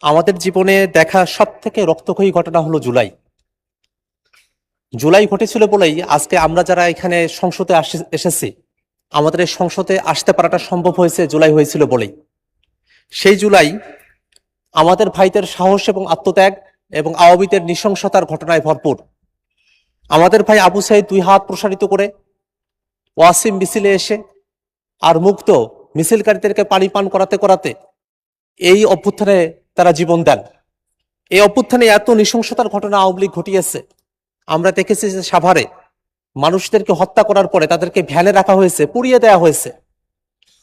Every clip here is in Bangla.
আমাদের জীবনে দেখা সবথেকে রক্তক্ষয়ী ঘটনা হলো জুলাই। জুলাই ঘটেছিল বলেই আজকে আমরা যারা এখানে সংসদে এসেছি, আমাদের এই সংসদে আসতে পারাটা সম্ভব হয়েছে জুলাই হয়েছিল বলেই। সেই জুলাই আমাদের ভাইদের সাহস এবং আত্মত্যাগ এবং আওয়ামীদের নৃশংসতার ঘটনায় ভরপুর। আমাদের ভাই আবু সাইদ 2 হাত প্রসারিত করে ওয়াসিম মিছিলে এসে আর মুক্ত মিছিলকারীদেরকে পানি পান করাতে করাতে এই অভ্যুত্থানে তারা জীবন দেন। এই অভ্যুত্থানে এত নৃশংসতার ঘটনা আওয়ামী লীগ ঘটিয়েছে। আমরা দেখেছি যে সাভারে মানুষদেরকে হত্যা করার পরে তাদেরকে ভ্যানে রাখা হয়েছে, পুড়িয়ে দেওয়া হয়েছে।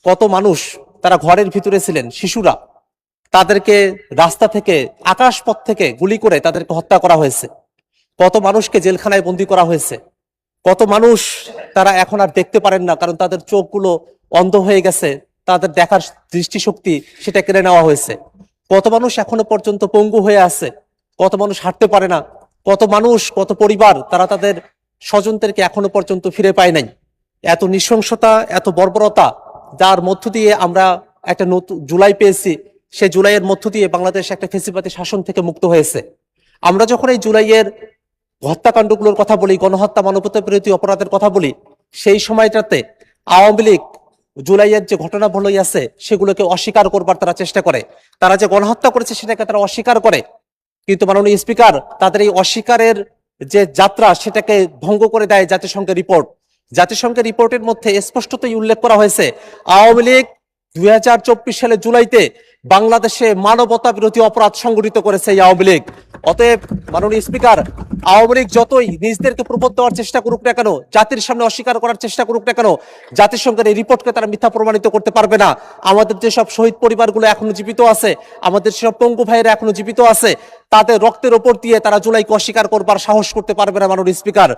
কত মানুষ তারা ঘরের ভিতরে ছিলেন, শিশুরা, তাদেরকে রাস্তা থেকে আকাশপথ থেকে গুলি করে তাদেরকে হত্যা করা হয়েছে। কত মানুষকে জেলখানায় বন্দী করা হয়েছে। কত মানুষ তারা এখন আর দেখতে পারেন না, কারণ তাদের চোখগুলো অন্ধ হয়ে গেছে, তাদের দেখার দৃষ্টিশক্তি সেটা কেড়ে নেওয়া হয়েছে। কত মানুষ এখনো পর্যন্ত পঙ্গু হয়ে আছে, কত মানুষ হাঁটতে পারে না, কত মানুষ, কত পরিবার তারা তাদের স্বজনদেরকে এখনো পর্যন্ত ফিরে পায় নাই। এত নৃশংসতা, এত বর্বরতা, যার মধ্য দিয়ে আমরা একটা নতুন জুলাই পেয়েছি। সেই জুলাইয়ের মধ্য দিয়ে বাংলাদেশ একটা ফেসিবাদী শাসন থেকে মুক্ত হয়েছে। আমরা যখন এই জুলাইয়ের হত্যাকাণ্ডগুলোর কথা বলি, গণহত্যা, মানবতা বিরোধী অপরাধের কথা বলি, সেই সময়টাতে আওয়ামী লীগ জুলাইয়ের যে ঘটনাবলী আছে সেগুলোকে অস্বীকার করবার তারা চেষ্টা করে। তারা যে গণহত্যা করেছে সেটাকে তারা অস্বীকার করে। কিন্তু মাননীয় স্পিকার তাদের এই অস্বীকারের যে যাত্রা সেটাকে ভঙ্গ করে দেয় জাতিসংঘের রিপোর্ট। জাতিসংঘের রিপোর্টের মধ্যে স্পষ্টতই উল্লেখ করা হয়েছে আওয়ামী লীগ 2024 সালে জুলাইতে বাংলাদেশে মানবতা বিরোধী অপরাধ সংগঠিত করেছে এই আওয়ামী লীগ। অতএব মাননীয় স্পিকার, আওয়ামী লীগ যতই নিজদেরকে প্রবোধ দেওয়ার চেষ্টা করুক না কেন, জাতির সামনে অস্বীকার করার চেষ্টা করুক না কেন, জাতিসংঘের এই রিপোর্টকে তারা মিথ্যা প্রমাণিত করতে পারবে না। আমাদের যেসব শহীদ পরিবারগুলো এখনো জীবিত আছে, আমাদের যেসব পঙ্গু ভাইয়েরা এখনো জীবিত আছে, তাদের রক্তের ওপর দিয়ে তারা জুলাইকে অস্বীকার করবার সাহস করতে পারবে না মাননীয় স্পিকার।